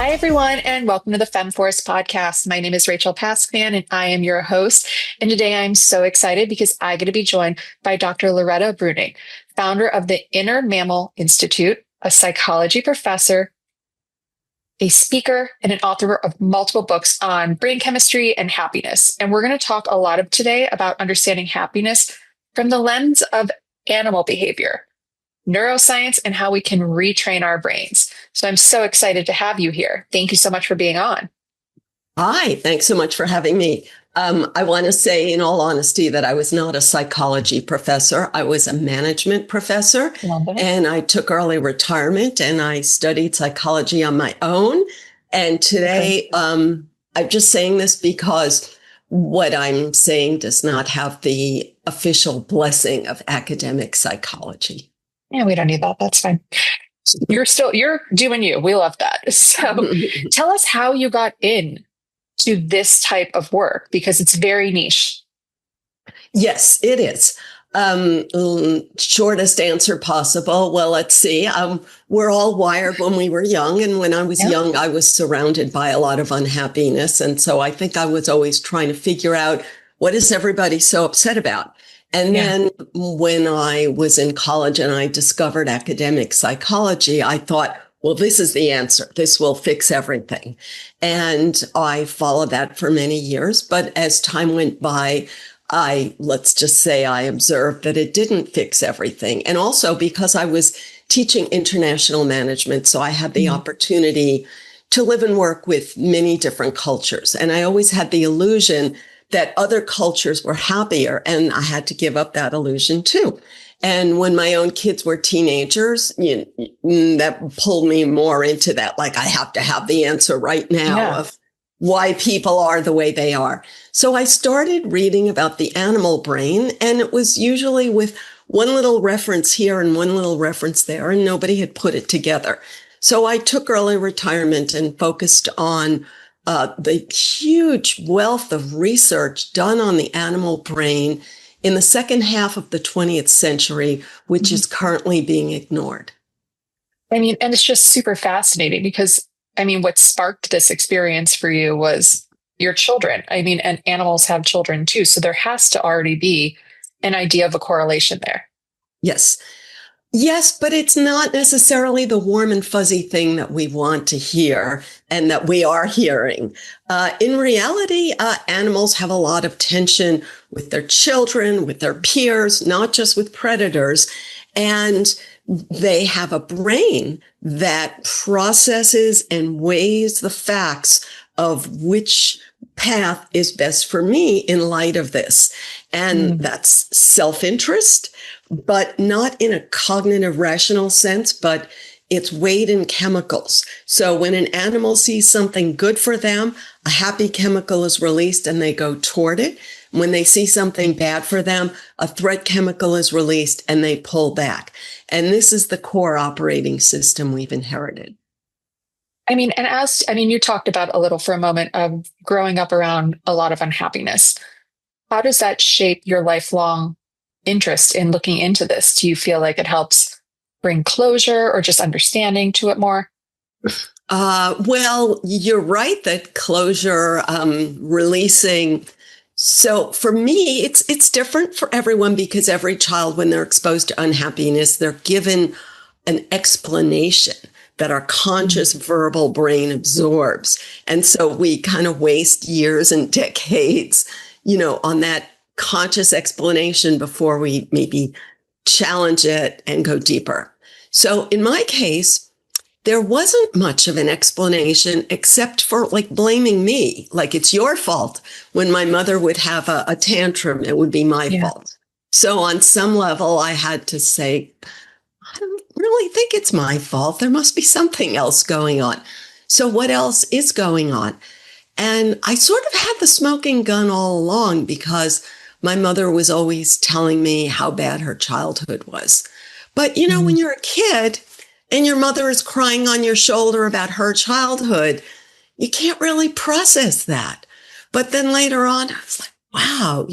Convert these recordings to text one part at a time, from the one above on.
Hi, everyone, and welcome to the Femme Force podcast. My name is Rachael Paskman, and I am your host. And today I'm so excited because I get to be joined by Dr. Loretta Breuning, founder of the Inner Mammal Institute, a psychology professor, a speaker, and an author of multiple books on brain chemistry and happiness. And we're going to talk a lot of today about understanding happiness from the lens of animal behavior, neuroscience, and how we can retrain our brains. So I'm so excited to have you here. Thank you so much for being on. Hi, thanks so much for having me. I want to say, in all honesty, that I was not a psychology professor. I was a management professor, and I took early retirement, and I studied psychology on my own. And today, I'm just saying this because what I'm saying does not have the official blessing of academic psychology. Yeah, we don't need that. That's fine. You're doing you. We love that. So tell us how you got in to this type of work, because it's very niche. Yes, it is. Shortest answer possible. Well, let's see. We're all wired when we were young. And when I was young, I was surrounded by a lot of unhappiness. And so I think I was always trying to figure out, what is everybody so upset about? And then when I was in college and I discovered academic psychology, I thought, well, this is the answer. This will fix everything. And I followed that for many years. But as time went by, let's just say I observed that it didn't fix everything. And also because I was teaching international management, so I had the opportunity to live and work with many different cultures. And I always had the illusion that other cultures were happier, and I had to give up that illusion too. And when my own kids were teenagers, that pulled me more into that, like I have to have the answer right now of why people are the way they are. So I started reading about the animal brain, and it was usually with one little reference here and one little reference there, and nobody had put it together. So I took early retirement and focused on the huge wealth of research done on the animal brain in the second half of the 20th century, which is currently being ignored. I mean, and it's just super fascinating because, I mean, what sparked this experience for you was your children. I mean, and animals have children too. So there has to already be an idea of a correlation there. Yes, but it's not necessarily the warm and fuzzy thing that we want to hear and that we are hearing. In reality, animals have a lot of tension with their children, with their peers, not just with predators. And they have a brain that processes and weighs the facts of which path is best for me in light of this. And that's self-interest, but not in a cognitive rational sense, but it's weighed in chemicals. So when an animal sees something good for them, a happy chemical is released and they go toward it. When they see something bad for them, a threat chemical is released and they pull back. And this is the core operating system we've inherited. I mean, you talked about a little for a moment of growing up around a lot of unhappiness. How does that shape your lifelong interest in looking into this? Do you feel like it helps bring closure or just understanding to it more? Well, you're right that closure, releasing. So for me, it's different for everyone because every child, when they're exposed to unhappiness, they're given an explanation that our conscious verbal brain absorbs. And so we kind of waste years and decades, on that conscious explanation before we maybe challenge it and go deeper. So in my case, there wasn't much of an explanation except for blaming me. Like it's your fault. When my mother would have a tantrum, it would be my fault. So on some level, I had to say, I don't really think it's my fault. There must be something else going on. So what else is going on? And I sort of had the smoking gun all along because my mother was always telling me how bad her childhood was. But, when you're a kid and your mother is crying on your shoulder about her childhood, you can't really process that. But then later on, I was like, wow,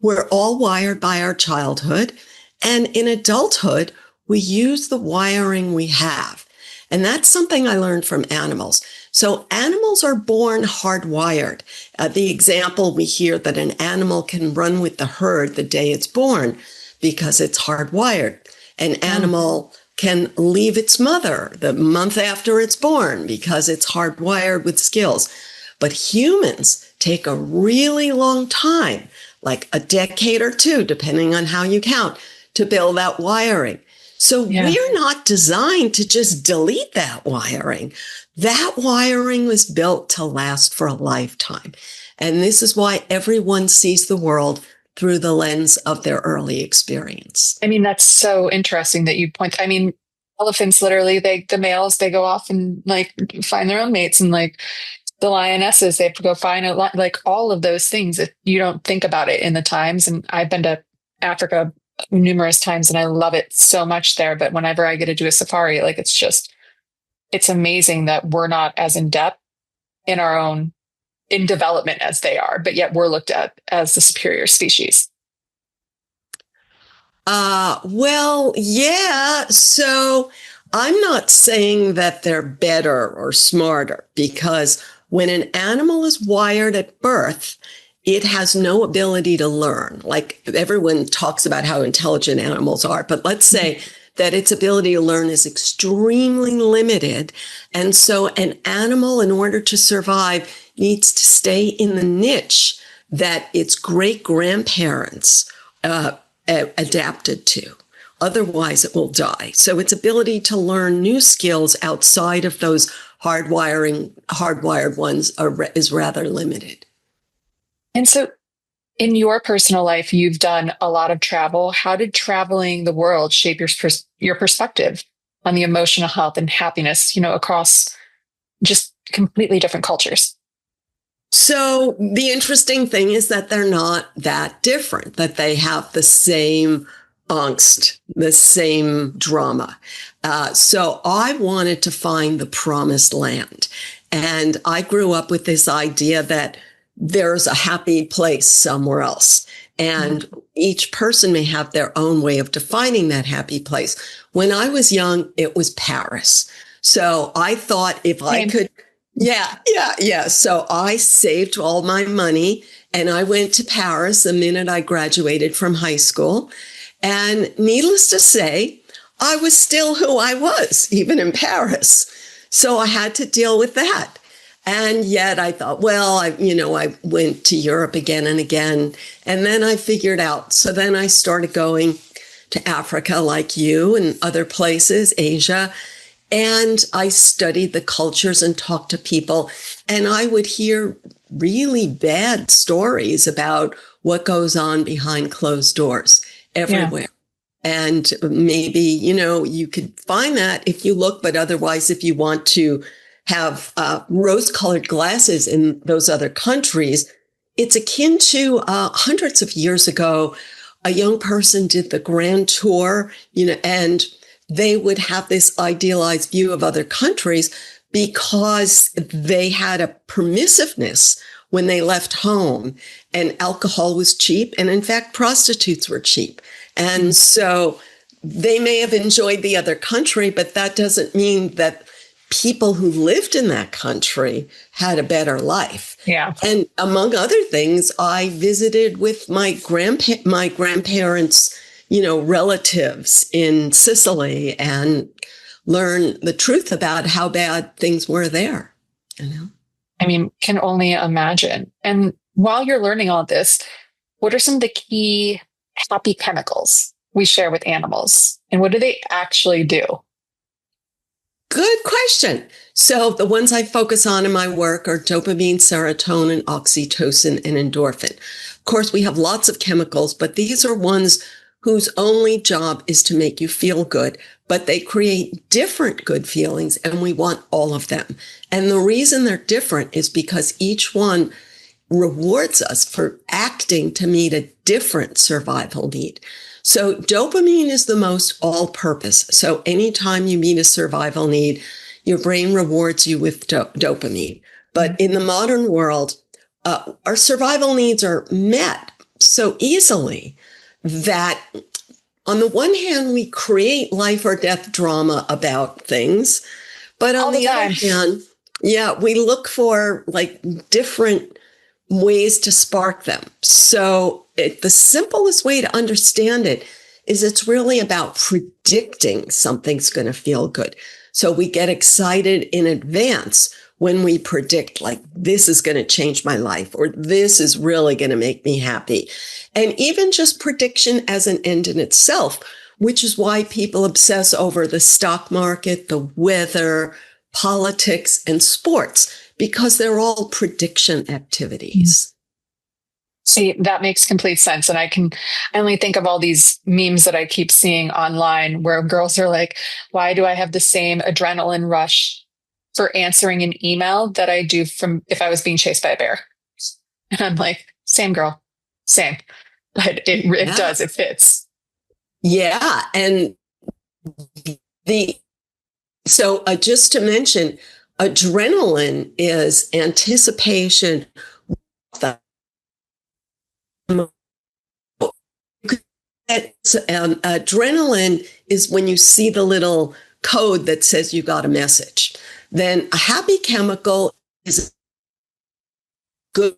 we're all wired by our childhood. And in adulthood, we use the wiring we have. And that's something I learned from animals. So animals are born hardwired. The example we hear that an animal can run with the herd the day it's born because it's hardwired. An animal can leave its mother the month after it's born because it's hardwired with skills. But humans take a really long time, like a decade or two, depending on how you count, to build that wiring. So we're not designed to just delete that wiring. That wiring was built to last for a lifetime. And this is why everyone sees the world through the lens of their early experience. I mean, that's so interesting that you point. I mean, elephants literally, the males, they go off and like find their own mates, and like the lionesses, they have to go find like all of those things. If you don't think about it in the times. And I've been to Africa numerous times and I love it so much there. But whenever I get to do a safari, like it's amazing that we're not as in depth in our own in development as they are, but yet we're looked at as the superior species. Well, yeah. So I'm not saying that they're better or smarter, because when an animal is wired at birth, it has no ability to learn. Like everyone talks about how intelligent animals are, but let's say that its ability to learn is extremely limited. And so an animal, in order to survive, needs to stay in the niche that its great grandparents adapted to. Otherwise, it will die. So its ability to learn new skills outside of those hardwired ones is rather limited. And so in your personal life, you've done a lot of travel. How did traveling the world shape your perspective on the emotional health and happiness, across just completely different cultures? So the interesting thing is that they're not that different, that they have the same angst, the same drama. So I wanted to find the promised land. And I grew up with this idea that there's a happy place somewhere else. And each person may have their own way of defining that happy place. When I was young, it was Paris. So I thought if I could, yeah. So I saved all my money and I went to Paris the minute I graduated from high school. And needless to say, I was still who I was, even in Paris. So I had to deal with that. And yet I thought, well, I went to Europe again and again, and then I figured out. So then I started going to Africa like you and other places, Asia, and I studied the cultures and talked to people. And I would hear really bad stories about what goes on behind closed doors everywhere. Yeah. And maybe, you could find that if you look, but otherwise, if you want to have rose-colored glasses in those other countries, it's akin to hundreds of years ago, a young person did the grand tour, and they would have this idealized view of other countries because they had a permissiveness when they left home, and alcohol was cheap. And in fact, prostitutes were cheap. And so they may have enjoyed the other country, but that doesn't mean that people who lived in that country had a better life. Yeah. And among other things, I visited with my grandparents, relatives in Sicily, and learned the truth about how bad things were there. I mean, can only imagine. And while you're learning all this, what are some of the key happy chemicals we share with animals? And what do they actually do? Good question. So the ones I focus on in my work are dopamine, serotonin, oxytocin, and endorphin. Of course, we have lots of chemicals, but these are ones whose only job is to make you feel good, but they create different good feelings, and we want all of them. And the reason they're different is because each one rewards us for acting to meet a different survival need. So dopamine is the most all-purpose. So anytime you meet a survival need, your brain rewards you with dopamine. But in the modern world, our survival needs are met so easily that on the one hand, we create life or death drama about things, But on all the the other time. hand, yeah, we look for like different ways to spark them. So the simplest way to understand it is it's really about predicting something's going to feel good. So we get excited in advance when we predict like, this is going to change my life, or this is really going to make me happy. And even just prediction as an end in itself, which is why people obsess over the stock market, the weather, politics, and sports, because they're all prediction activities. See, that makes complete sense. And I only think of all these memes that I keep seeing online where girls are like, why do I have the same adrenaline rush for answering an email that I do from if I was being chased by a bear? And I'm like, same girl, same. But it does, it fits. Yeah. And just to mention, adrenaline is anticipation. Adrenaline is when you see the little code that says you got a message. Then a happy chemical is good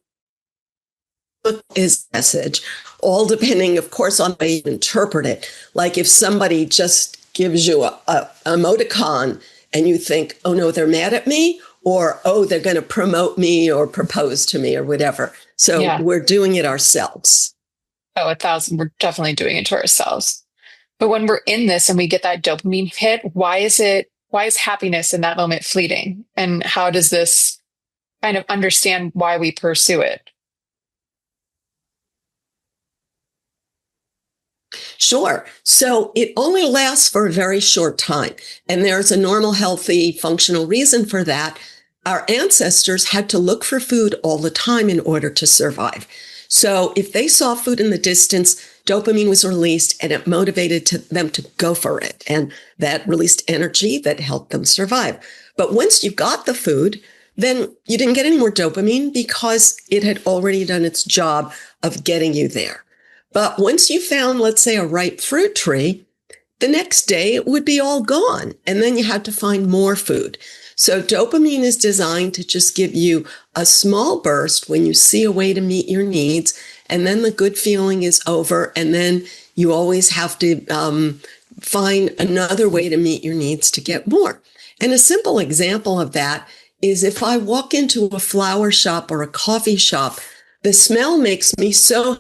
is message, all depending, of course, on how you interpret it. Like if somebody just gives you a emoticon and you think, oh no, they're mad at me, or oh, they're going to promote me or propose to me or whatever. So we're doing it ourselves. Oh, 1,000. We're definitely doing it to ourselves. But when we're in this and we get that dopamine hit, why is happiness in that moment fleeting? And how does this kind of understand why we pursue it? Sure. So it only lasts for a very short time. And there's a normal, healthy, functional reason for that. Our ancestors had to look for food all the time in order to survive. So if they saw food in the distance, dopamine was released and it motivated them to go for it. And that released energy that helped them survive. But once you got the food, then you didn't get any more dopamine because it had already done its job of getting you there. But once you found, let's say, a ripe fruit tree, the next day it would be all gone. And then you had to find more food. So dopamine is designed to just give you a small burst when you see a way to meet your needs. And then the good feeling is over. And then you always have to find another way to meet your needs to get more. And a simple example of that is if I walk into a flower shop or a coffee shop, the smell makes me so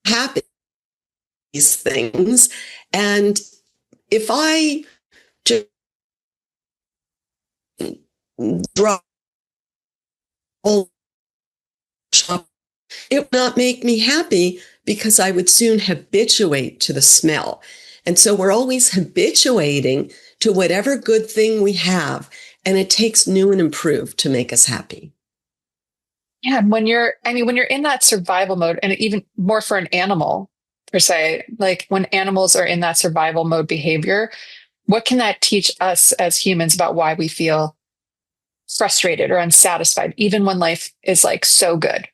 happy, these things. And if I just drop all shop, it would not make me happy because I would soon habituate to the smell. And so we're always habituating to whatever good thing we have. And it takes new and improved to make us happy. Yeah. And when you're in that survival mode, and even more for an animal per se, like when animals are in that survival mode behavior, what can that teach us as humans about why we feel frustrated or unsatisfied, even when life is like so good?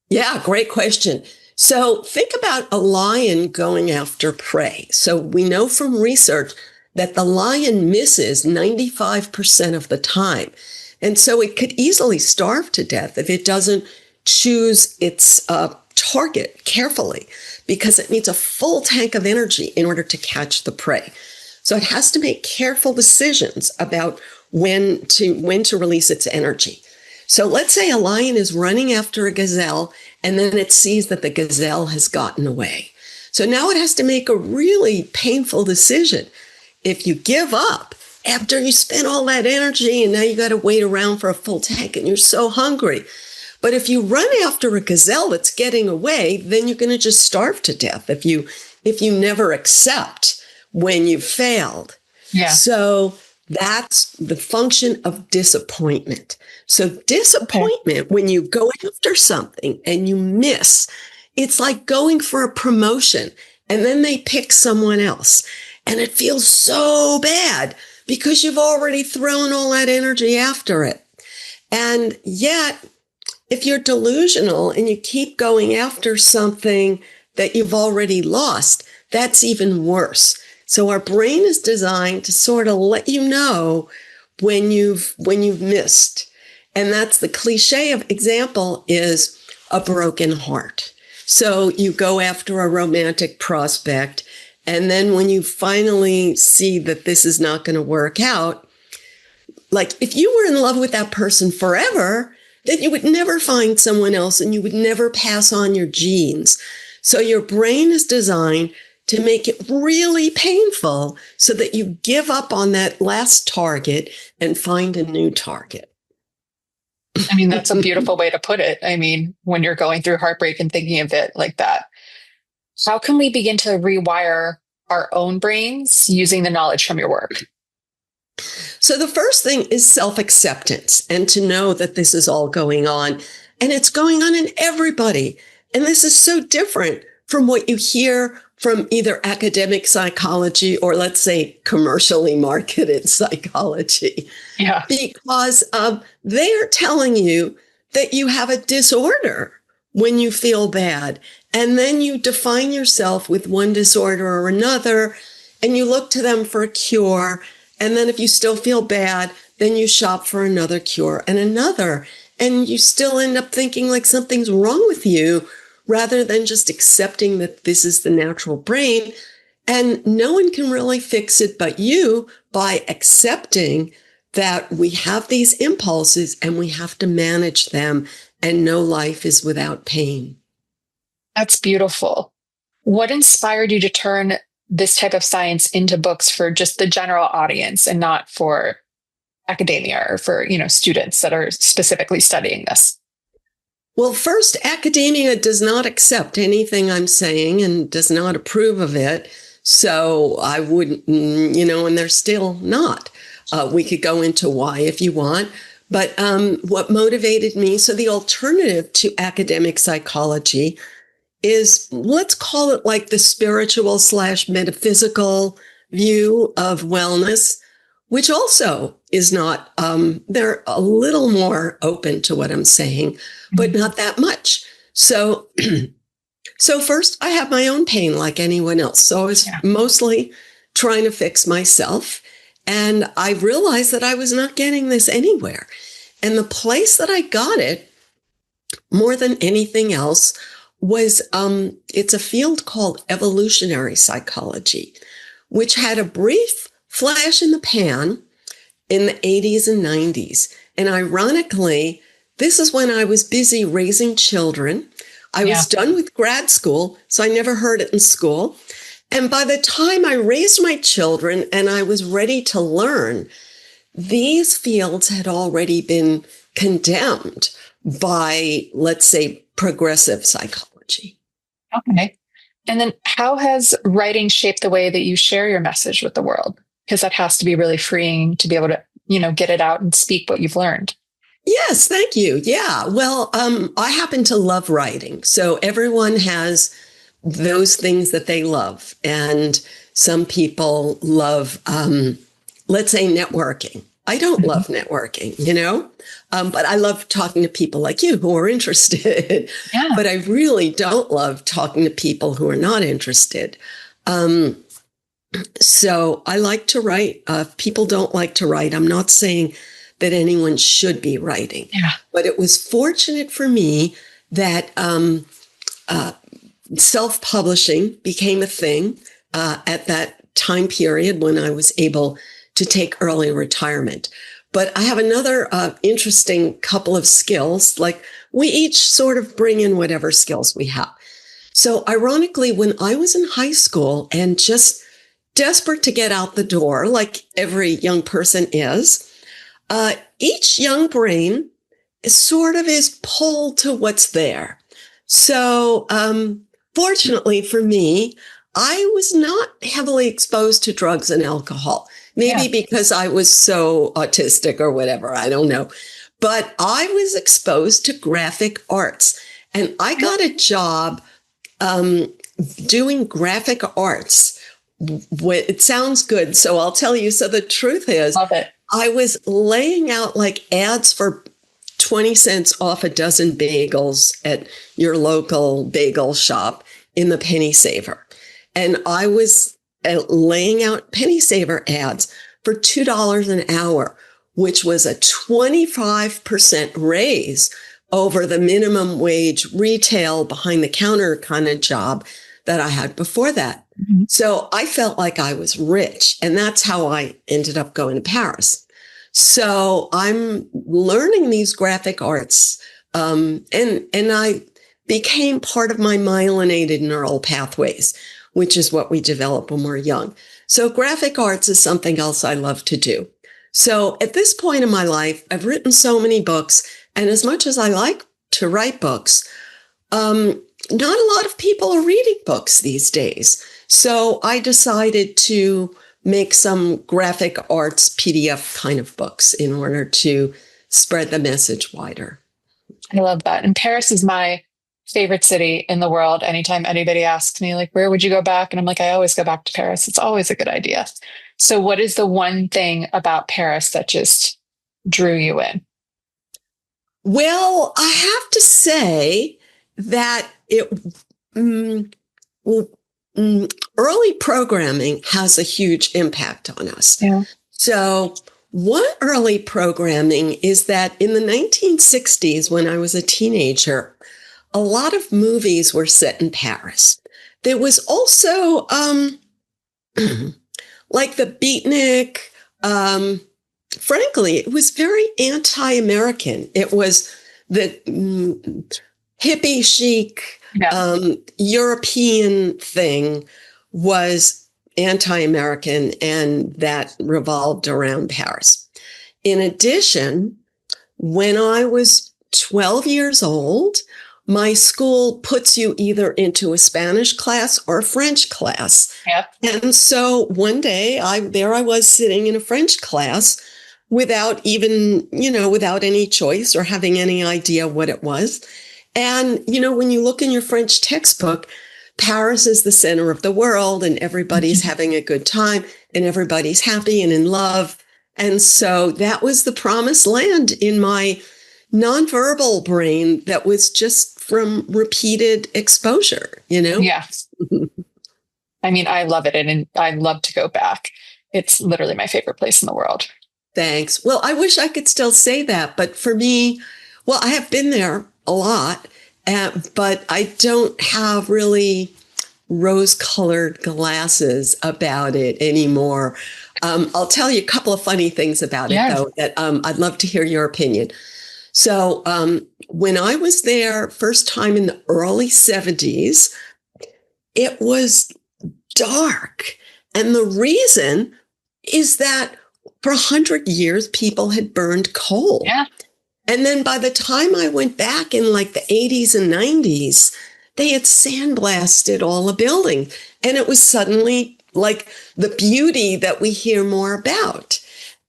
Yeah, great question. So think about a lion going after prey. So we know from research that the lion misses 95% of the time. And so it could easily starve to death if it doesn't choose its target carefully, because it needs a full tank of energy in order to catch the prey. So it has to make careful decisions about when to release its energy. So let's say a lion is running after a gazelle, and then it sees that the gazelle has gotten away. So now it has to make a really painful decision. If you give up after you spent all that energy and now you got to wait around for a full tank and you're so hungry. But if you run after a gazelle that's getting away, then you're going to just starve to death if you never accept when you've failed. Yeah. So that's the function of disappointment. So disappointment, when you go after something and you miss, it's like going for a promotion and then they pick someone else. And it feels so bad because you've already thrown all that energy after it. And yet, if you're delusional and you keep going after something that you've already lost, that's even worse. So our brain is designed to sort of let you know when you've missed. And that's the cliche of example is a broken heart. So you go after a romantic prospect, and then when you finally see that this is not going to work out, like if you were in love with that person forever, then you would never find someone else and you would never pass on your genes. So your brain is designed to make it really painful so that you give up on that last target and find a new target. I mean, that's a beautiful way to put it. I mean, when you're going through heartbreak and thinking of it like that, how can we begin to rewire our own brains using the knowledge from your work? So the first thing is self-acceptance and to know that this is all going on and it's going on in everybody. And this is so different from what you hear from either academic psychology or let's say commercially marketed psychology. Yeah. Because they are telling you that you have a disorder when you feel bad. And then you define yourself with one disorder or another, and you look to them for a cure. And then if you still feel bad, then you shop for another cure and another. And you still end up thinking like something's wrong with you rather than just accepting that this is the natural brain. And no one can really fix it but you by accepting that we have these impulses and we have to manage them, and no life is without pain. That's beautiful. What inspired you to turn this type of science into books for just the general audience and not for academia or for, students that are specifically studying this? Well, first, academia does not accept anything I'm saying and does not approve of it. So I wouldn't, and they're still not. We could go into why if you want. But what motivated me, so the alternative to academic psychology is, let's call it like the spiritual / metaphysical view of wellness, which also is not, they're a little more open to what I'm saying, but not that much. So, so first I have my own pain like anyone else. So I was mostly trying to fix myself. And I realized that I was not getting this anywhere. And the place that I got it more than anything else was, it's a field called evolutionary psychology, which had a brief flash in the pan in the 80s and 90s. And ironically, this is when I was busy raising children. I was done with grad school, so I never heard it in school. And by the time I raised my children and I was ready to learn, these fields had already been condemned by, let's say, progressive psychology. Okay. And then how has writing shaped the way that you share your message with the world? Because that has to be really freeing to be able to, get it out and speak what you've learned. Yes, thank you. Yeah. Well, I happen to love writing. So everyone has those things that they love. And some people love, let's say, networking. I don't love networking, but I love talking to people like you who are interested. Yeah. But I really don't love talking to people who are not interested. So I like to write. If people don't like to write, I'm not saying that anyone should be writing. Yeah. But it was fortunate for me that self-publishing became a thing at that time period when I was able to take early retirement. But I have another interesting couple of skills. Like we each sort of bring in whatever skills we have. So ironically, when I was in high school and just desperate to get out the door, like every young person is, each young brain sort of is pulled to what's there. So fortunately for me, I was not heavily exposed to drugs and alcohol. Maybe because I was so autistic or whatever, I don't know. But I was exposed to graphic arts. And I got a job doing graphic arts. It sounds good, so I'll tell you. So the truth is, love it. I was laying out like ads for 20 cents off a dozen bagels at your local bagel shop in the penny saver. and I was laying out penny saver ads for $2 an hour, which was a 25% raise over the minimum wage retail behind the counter kind of job that I had before that. Mm-hmm. So I felt like I was rich, and that's how I ended up going to Paris. So I'm learning these graphic arts, and I became part of my myelinated neural pathways, which is what we develop when we're young. So graphic arts is something else I love to do. So at this point in my life, I've written so many books, and as much as I like to write books, not a lot of people are reading books these days. So I decided to make some graphic arts PDF kind of books in order to spread the message wider. I love that. And Paris is my favorite city in the world. Anytime anybody asks me, like, where would you go back? And I'm like, I always go back to Paris. It's always a good idea. So what is the one thing about Paris that just drew you in? Well, I have to say that early programming has a huge impact on us. Yeah. So one early programming is that in the 1960s, when I was a teenager, a lot of movies were set in Paris. There was also like the beatnik. Frankly, it was very anti-American. It was the hippie chic, European thing was anti-American, and that revolved around Paris. In addition, when I was 12 years old, my school puts you either into a Spanish class or a French class. Yep. And so one day I was sitting in a French class without even, without any choice or having any idea what it was. And, when you look in your French textbook, Paris is the center of the world and everybody's having a good time and everybody's happy and in love. And so that was the promised land in my nonverbal brain that was just from repeated exposure, Yes. I mean, I love it. And I'd love to go back. It's literally my favorite place in the world. Thanks. Well, I wish I could still say that. But for me, well, I have been there a lot, but I don't have really rose-colored glasses about it anymore. I'll tell you a couple of funny things about it, though, that I'd love to hear your opinion. So when I was there first time in the early 70s, it was dark. And the reason is that for 100 years, people had burned coal. Yeah. And then by the time I went back in like the 80s and 90s, they had sandblasted all the building. And it was suddenly like the beauty that we hear more about.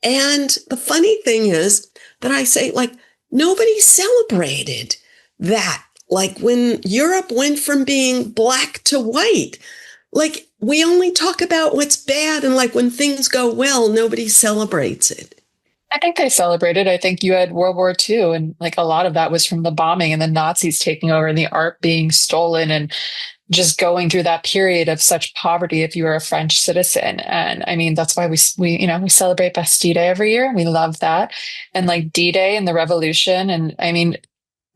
And the funny thing is that I say, like, nobody celebrated that. Like when Europe went from being black to white, like we only talk about what's bad. And like when things go well, nobody celebrates it. I think they celebrated. I think you had World War II, and like a lot of that was from the bombing and the Nazis taking over and the art being stolen and just going through that period of such poverty if you were a French citizen. And I mean, that's why we celebrate Bastille Day every year. We love that. And like D-Day and the revolution. And I mean,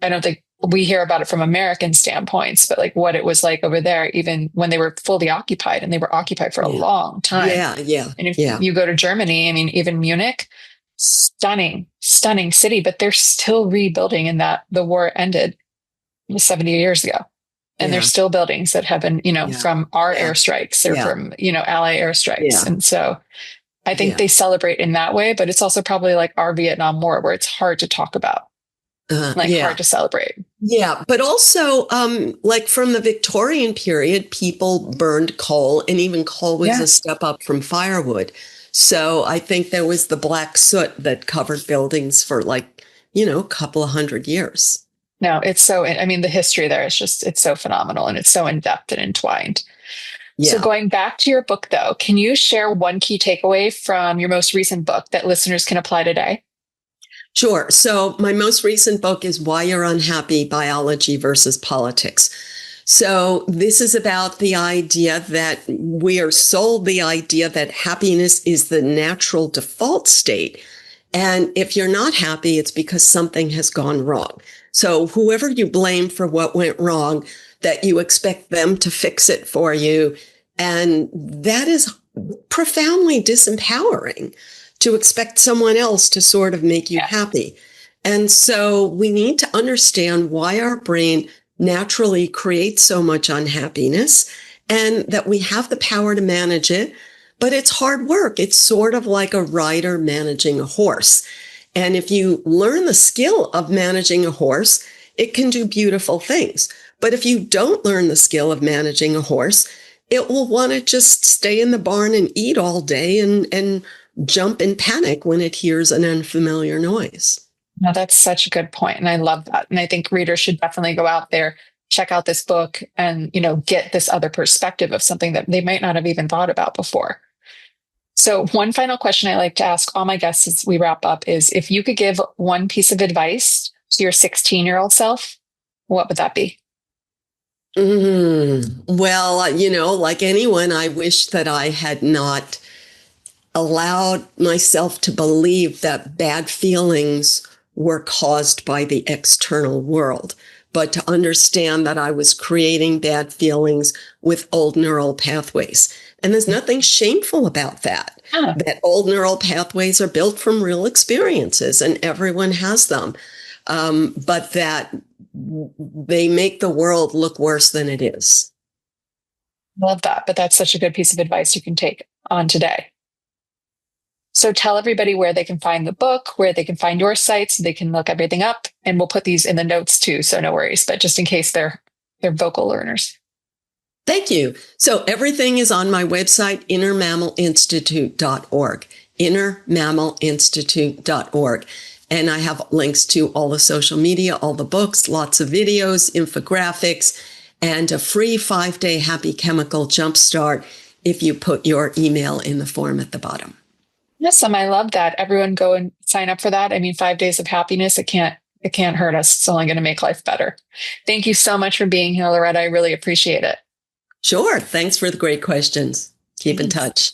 I don't think we hear about it from American standpoints, but like what it was like over there, even when they were fully occupied, and they were occupied for a long time. Yeah. And if you go to Germany, I mean, even Munich, stunning city, but they're still rebuilding in that the war ended 70 years ago. And there's still buildings that have been, from our airstrikes or from, Ally airstrikes. Yeah. And so I think they celebrate in that way, but it's also probably like our Vietnam War where it's hard to talk about, hard to celebrate. Yeah. But also like from the Victorian period, people burned coal, and even coal was a step up from firewood. So I think there was the black soot that covered buildings for like, a couple of 100 years. No, it's so, I mean, the history there is just, it's so phenomenal, and it's so in-depth and entwined. Yeah. So going back to your book, though, can you share one key takeaway from your most recent book that listeners can apply today? Sure. So my most recent book is Why You're Unhappy: Biology versus Politics. So this is about the idea that we are sold the idea that happiness is the natural default state. And if you're not happy, it's because something has gone wrong. So whoever you blame for what went wrong, that you expect them to fix it for you. And that is profoundly disempowering, to expect someone else to sort of make you happy. And so we need to understand why our brain naturally creates so much unhappiness, and that we have the power to manage it. But it's hard work. It's sort of like a rider managing a horse. And if you learn the skill of managing a horse, it can do beautiful things. But if you don't learn the skill of managing a horse, it will want to just stay in the barn and eat all day and jump in panic when it hears an unfamiliar noise. No, that's such a good point. And I love that. And I think readers should definitely go out there, check out this book, and, get this other perspective of something that they might not have even thought about before. So one final question I like to ask all my guests as we wrap up is, if you could give one piece of advice to your 16-year-old self, what would that be? Well, like anyone, I wish that I had not allowed myself to believe that bad feelings were caused by the external world, but to understand that I was creating bad feelings with old neural pathways. And there's nothing shameful about that. That old neural pathways are built from real experiences, and everyone has them. But that they make the world look worse than it is. Love that. But that's such a good piece of advice you can take on today. So tell everybody where they can find the book, where they can find your site, so they can look everything up. And we'll put these in the notes too, so no worries. But just in case they're vocal learners. Thank you. So everything is on my website, innermammalinstitute.org, innermammalinstitute.org. And I have links to all the social media, all the books, lots of videos, infographics, and a free 5-day happy chemical jumpstart if you put your email in the form at the bottom. Awesome. I love that. Everyone go and sign up for that. I mean, 5 days of happiness, it can't hurt us. It's only going to make life better. Thank you so much for being here, Loretta. I really appreciate it. Sure. Thanks for the great questions. Keep in touch.